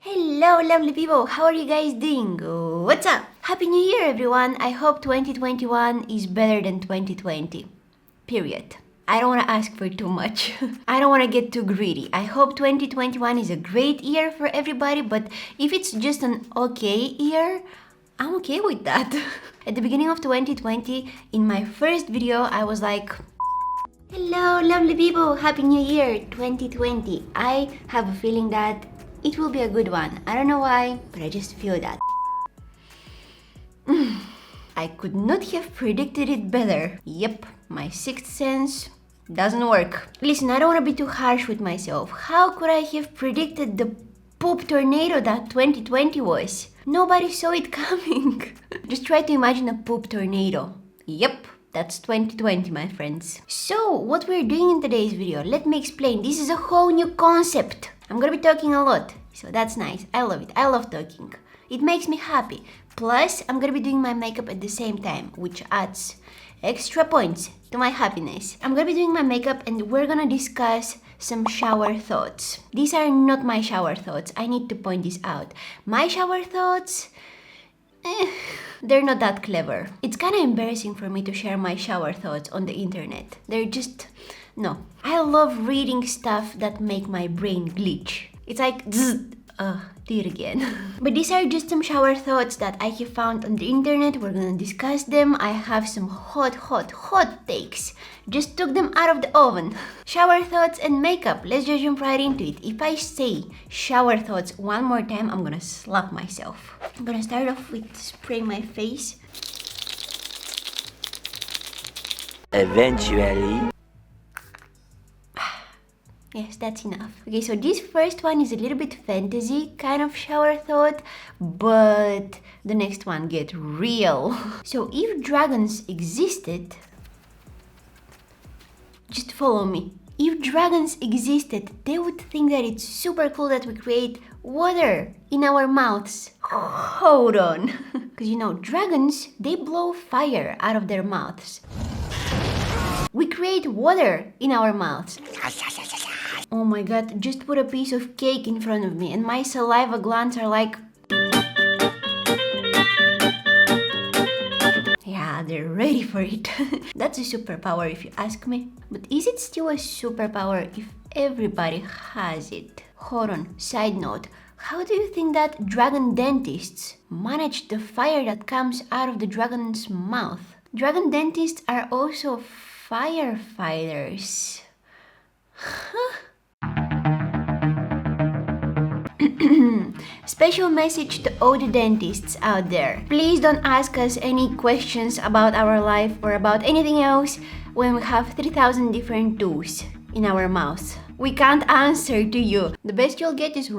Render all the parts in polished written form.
Hello lovely people, how are you guys doing? What's up? Happy New Year everyone! I hope 2021 is better than 2020. Period. I don't want to ask for too much. I don't want to get too greedy. I hope 2021 is a great year for everybody, but if it's just an okay year, I'm okay with that. At the beginning of 2020, in my first video, I was like, hello lovely people, Happy New Year 2020. I have a feeling that it will be a good one. I don't know why, but I just feel that. I could not have predicted it better. Yep, my sixth sense doesn't work. Listen, I don't want to be too harsh with myself. How could I have predicted the poop tornado that 2020 was? Nobody saw it coming. Just try to imagine a poop tornado. Yep, that's 2020, my friends. So, what we're doing in today's video, let me explain. This is a whole new concept. I'm gonna be talking a lot, so that's nice. I love it. I love talking. It makes me happy. Plus, I'm gonna be doing my makeup at the same time, which adds extra points to my happiness. I'm gonna be doing my makeup and we're gonna discuss some shower thoughts. These are not my shower thoughts. I need to point this out. My shower thoughts, they're not that clever. It's kind of embarrassing for me to share my shower thoughts on the internet. They're just... no. I love reading stuff that make my brain glitch. It's like, do it again. But these are just some shower thoughts that I have found on the internet. We're gonna discuss them. I have some hot takes. Just took them out of the oven. Shower thoughts and makeup. Let's just jump right into it. If I say shower thoughts one more time, I'm gonna slap myself. I'm gonna start off with spraying my face. Eventually. Yes, that's enough. Okay, so this first one is a little bit fantasy kind of shower thought, but the next one get real. So if dragons existed, just follow me. If dragons existed, they would think that it's super cool that we create water in our mouths. Hold on. Because you know, dragons, they blow fire out of their mouths. We create water in our mouths. Oh my god, just put a piece of cake in front of me and my saliva glands are like... yeah, they're ready for it. That's a superpower if you ask me. But is it still a superpower if everybody has it? Hold on, side note. How do you think that dragon dentists manage the fire that comes out of the dragon's mouth? Dragon dentists are also firefighters. Huh? Special message to all the dentists out there. Please don't ask us any questions about our life or about anything else when we have 3,000 different tools in our mouths. We can't answer to you. The best you'll get is...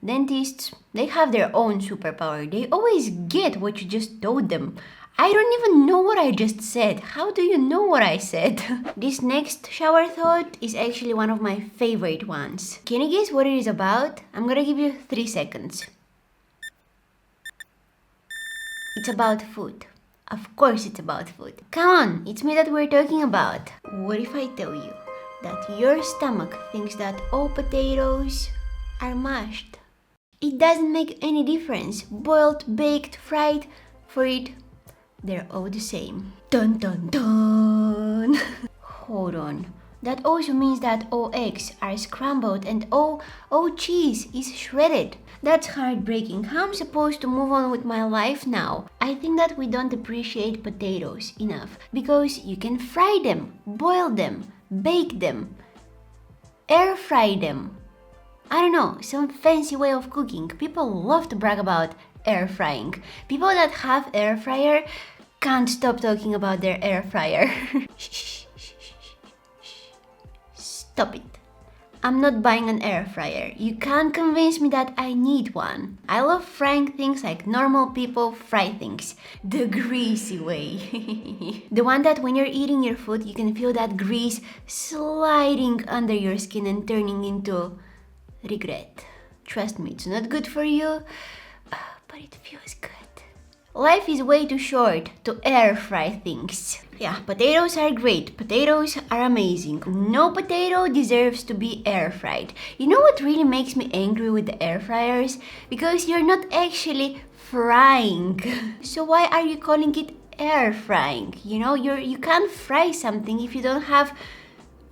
Dentists, they have their own superpower. They always get what you just told them. I don't even know what I just said. How do you know what I said? This next shower thought is actually one of my favorite ones. Can you guess what it is about? I'm gonna give you 3 seconds. It's about food. Of course it's about food. Come on, it's me that we're talking about. What if I tell you that your stomach thinks that all potatoes are mashed? It doesn't make any difference. Boiled, baked, fried, fried. They're all the same. Dun dun dun! Hold on. That also means that all eggs are scrambled and all cheese is shredded. That's heartbreaking. How am I supposed to move on with my life now? I think that we don't appreciate potatoes enough because you can fry them, boil them, bake them, air fry them. I don't know, some fancy way of cooking. People love to brag about air frying. People that have air fryer can't stop talking about their air fryer. Stop it. I'm not buying an air fryer. You can't convince me that I need one. I love frying things like normal people fry things. The greasy way. The one that when you're eating your food, you can feel that grease sliding under your skin and turning into regret. Trust me, it's not good for you, but it feels good. Life is way too short to air fry things. Yeah, potatoes are great. Potatoes are amazing. No potato deserves to be air fried. You know what really makes me angry with the air fryers? Because you're not actually frying. So why are you calling it air frying? You know, you can't fry something if you don't have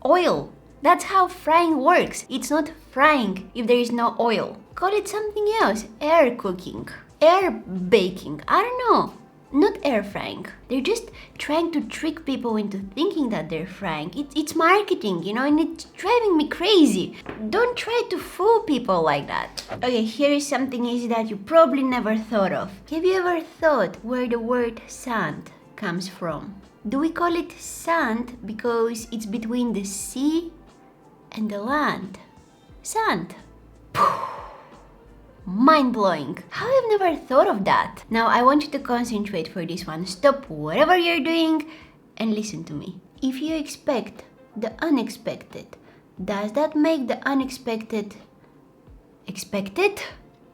oil. That's how frying works. It's not frying if there is no oil. Call it something else. Air cooking. Air baking. I don't know. Not air frying. They're just trying to trick people into thinking that they're frying. It's marketing, you know, and it's driving me crazy. Don't try to fool people like that. Okay, here is something easy that you probably never thought of. Have you ever thought where the word sand comes from? Do we call it sand because it's between the sea and the land? Sand. Mind-blowing. How I've never thought of that. Now I want you to concentrate for this one. Stop whatever you're doing and listen to me. If you expect the unexpected, does that make the unexpected expected?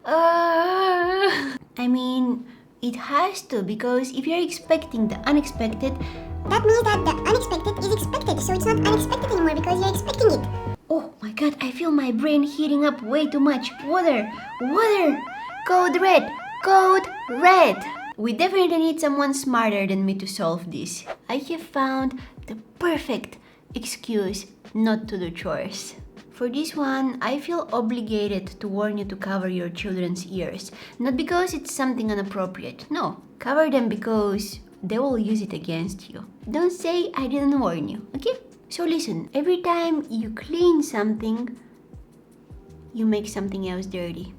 I mean, it has to, because if you're expecting the unexpected, that means that the unexpected is expected, so it's not unexpected anymore because you're expecting it. Oh my god, I feel my brain heating up way too much. Water! Water! Code red! Code red! We definitely need someone smarter than me to solve this. I have found the perfect excuse not to do chores. For this one, I feel obligated to warn you to cover your children's ears. Not because it's something inappropriate. No, cover them because they will use it against you. Don't say I didn't warn you, okay? So listen, every time you clean something, you make something else dirty.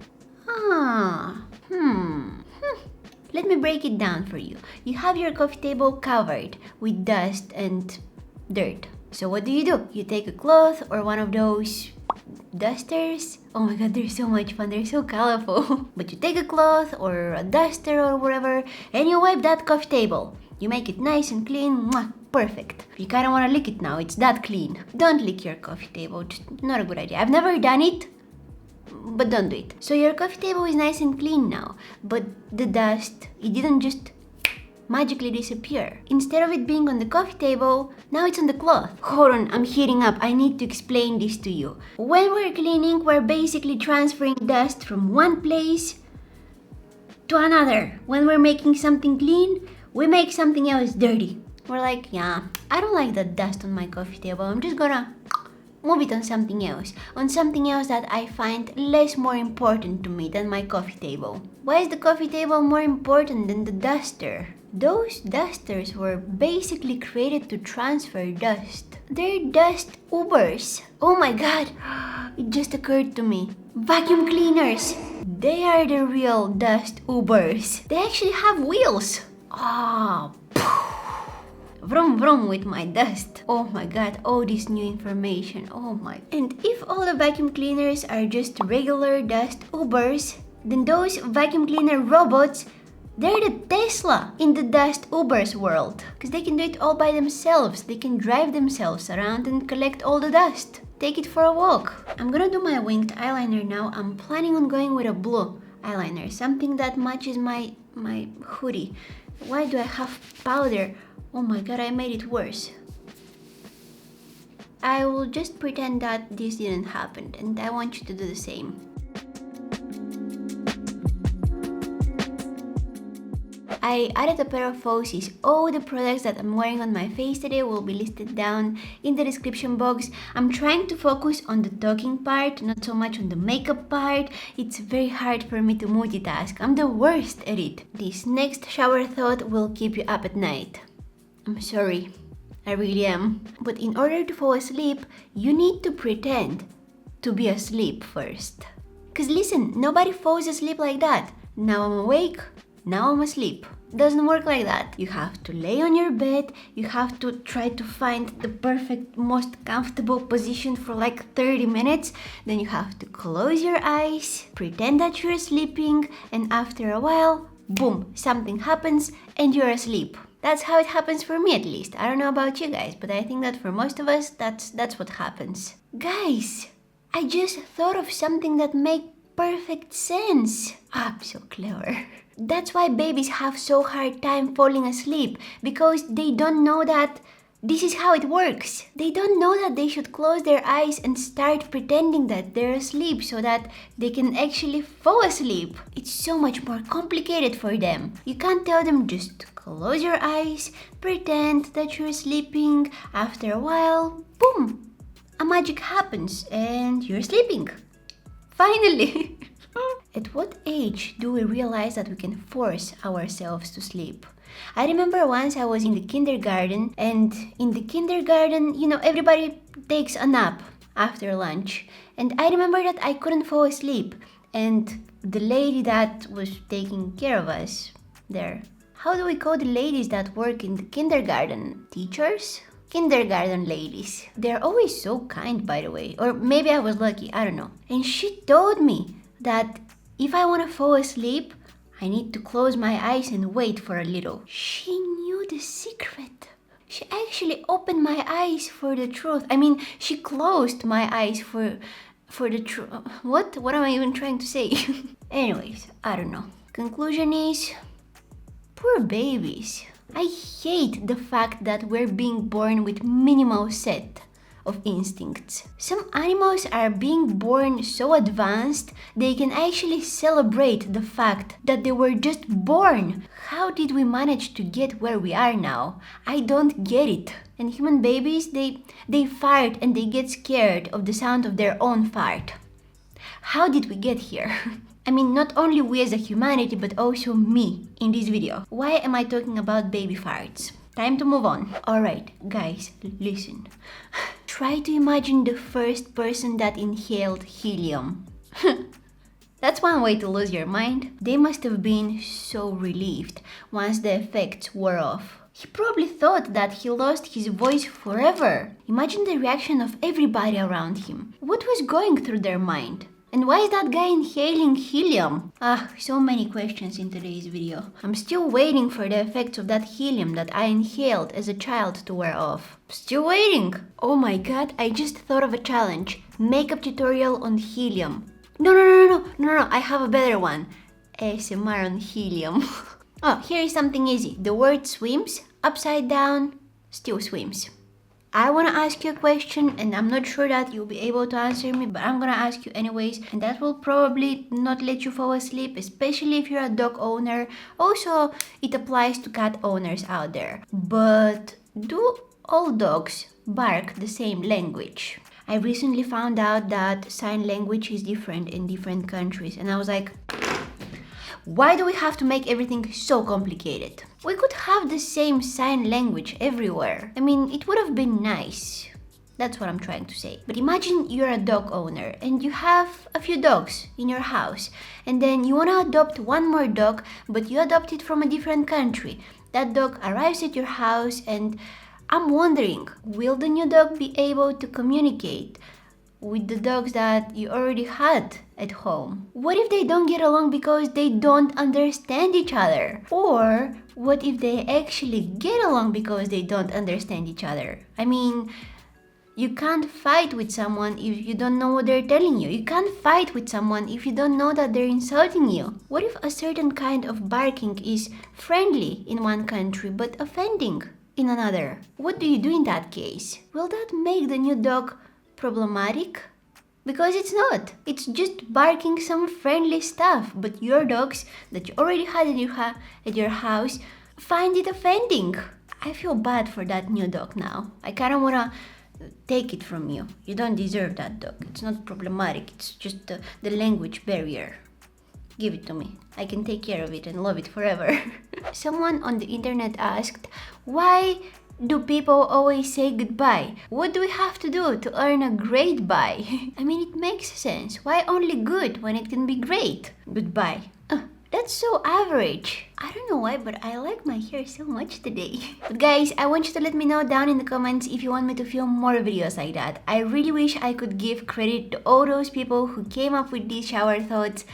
Let me break it down for you. You have your coffee table covered with dust and dirt. So what do? You take a cloth or one of those dusters. Oh my god, they're so much fun. They're so colorful. But you take a cloth or a duster or whatever and you wipe that coffee table. You make it nice and clean. Mwah, perfect. You kind of want to lick it now. It's that clean. Don't lick your coffee table. Just not a good idea. I've never done it, but don't do it. So your coffee table is nice and clean now. But the dust, it didn't just magically disappear. Instead of it being on the coffee table, now it's on the cloth. Hold on, I'm heating up. I need to explain this to you. When we're cleaning, we're basically transferring dust from one place to another. When we're making something clean, we make something else dirty. We're like, yeah, I don't like that dust on my coffee table. I'm just gonna move it on something else that I find less more important to me than my coffee table. Why is the coffee table more important than the duster? Those dusters were basically created to transfer dust. They're dust Ubers. Oh my god, it just occurred to me. Vacuum cleaners. They are the real dust Ubers. They actually have wheels. Vroom vroom with my dust. Oh my god, all this new information. Oh my. And if all the vacuum cleaners are just regular dust Ubers, then those vacuum cleaner robots, they're the Tesla in the dust Ubers world. Because they can do it all by themselves. They can drive themselves around and collect all the dust. Take it for a walk. I'm gonna do my winged eyeliner now. I'm planning on going with a blue eyeliner. Something that matches my hoodie. Why do I have powder? Oh my god, I made it worse. I will just pretend that this didn't happen and I want you to do the same. I added a pair of falsies. All the products that I'm wearing on my face today will be listed down in the description box. I'm trying to focus on the talking part, not so much on the makeup part. It's very hard for me to multitask. I'm the worst at it. This next shower thought will keep you up at night. I'm sorry, I really am. But in order to fall asleep, you need to pretend to be asleep first. Cause listen, nobody falls asleep like that. Now I'm awake, now I'm asleep. Doesn't work like that. You have to lay on your bed, you have to try to find the perfect, most comfortable position for like 30 minutes. Then you have to close your eyes, pretend that you're sleeping, and after a while, boom, something happens and you're asleep. That's how it happens for me at least. I don't know about you guys, but I think that for most of us, that's what happens. Guys, I just thought of something that perfect sense. I'm so clever. That's why babies have so hard time falling asleep, because they don't know that this is how it works. They don't know that they should close their eyes and start pretending that they're asleep so that they can actually fall asleep. It's so much more complicated for them. You can't tell them just close your eyes, pretend that you're sleeping. After a while, boom, a magic happens and you're sleeping. Finally! At what age do we realize that we can force ourselves to sleep? I remember once I was in the kindergarten, and in the kindergarten, everybody takes a nap after lunch. And I remember that I couldn't fall asleep. And the lady that was taking care of us there, how do we call the ladies that work in the kindergarten? Teachers? Kindergarten ladies. They're always so kind, by the way. Or maybe I was lucky, I don't know. And she told me that if I want to fall asleep, I need to close my eyes and wait for a little. She knew the secret. She actually opened my eyes for the truth. I mean, she closed my eyes for the truth. What am I even trying to say? Anyways, I don't know. Conclusion is, poor babies. I hate the fact that we're being born with minimal set of instincts. Some animals are being born so advanced they can actually celebrate the fact that they were just born. How did we manage to get where we are now? I don't get it. And human babies, they fart and they get scared of the sound of their own fart. How did we get here? I mean, not only we as a humanity, but also me in this video. Why am I talking about baby farts? Time to move on. Alright, guys, listen. Try to imagine the first person that inhaled helium. That's one way to lose your mind. They must have been so relieved once the effects wore off. He probably thought that he lost his voice forever. Imagine the reaction of everybody around him. What was going through their mind? And why is that guy inhaling helium? So many questions in today's video. I'm still waiting for the effects of that helium that I inhaled as a child to wear off. Still waiting! Oh my god, I just thought of a challenge. Makeup tutorial on helium. No, I have a better one. ASMR on helium. Oh, here is something easy. The word swims, upside down, still swims. I want to ask you a question, and I'm not sure that you'll be able to answer me, but I'm gonna ask you anyways, and that will probably not let you fall asleep, especially if you're a dog owner. Also, it applies to cat owners out there. But do all dogs bark the same language? I recently found out that sign language is different in different countries, and I was like, why do we have to make everything so complicated? We could have the same sign language everywhere. I mean, it would have been nice. That's what I'm trying to say. But imagine you're a dog owner and you have a few dogs in your house, and then you want to adopt one more dog, but you adopt it from a different country. That dog arrives at your house, and I'm wondering, will the new dog be able to communicate with the dogs that you already had at home? What if they don't get along because they don't understand each other? Or what if they actually get along because they don't understand each other? I mean, you can't fight with someone if you don't know what they're telling you. You can't fight with someone if you don't know that they're insulting you. What if a certain kind of barking is friendly in one country but offending in another? What do you do in that case? Will that make the new dog problematic? Because it's not. It's just barking some friendly stuff, but your dogs that you already had at your house find it offending. I feel bad for that new dog now. I kind of want to take it from you. You don't deserve that dog. It's not problematic. It's just the language barrier. Give it to me. I can take care of it and love it forever. Someone on the internet asked, why do people always say goodbye? What do we have to do to earn a great bye? I mean, it makes sense. Why only good when it can be great? Goodbye. That's so average. I don't know why, but I like my hair so much today. But guys, I want you to let me know down in the comments if you want me to film more videos like that. I really wish I could give credit to all those people who came up with these shower thoughts.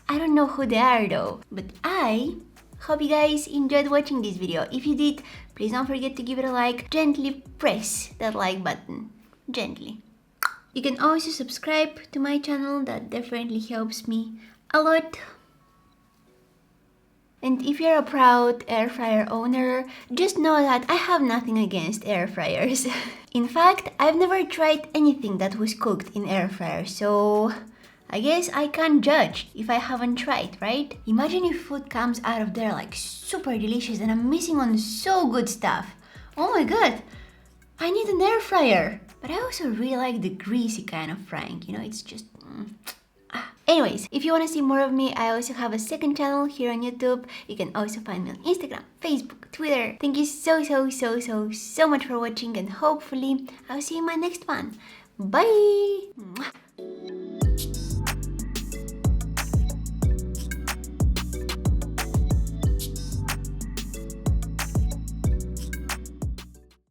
I don't know who they are though, but I hope you guys enjoyed watching this video. If you did, please don't forget to give it a like. Gently press that like button. Gently. You can also subscribe to my channel, that definitely helps me a lot. And if you're a proud air fryer owner, just know that I have nothing against air fryers. In fact, I've never tried anything that was cooked in air fryer, so I guess I can't judge if I haven't tried, right? Imagine if food comes out of there like super delicious and I'm missing on so good stuff. Oh my god, I need an air fryer. But I also really like the greasy kind of frying, you know, it's just... Anyways, if you want to see more of me, I also have a second channel here on YouTube. You can also find me on Instagram, Facebook, Twitter. Thank you so much for watching, and hopefully I'll see you in my next one. Bye!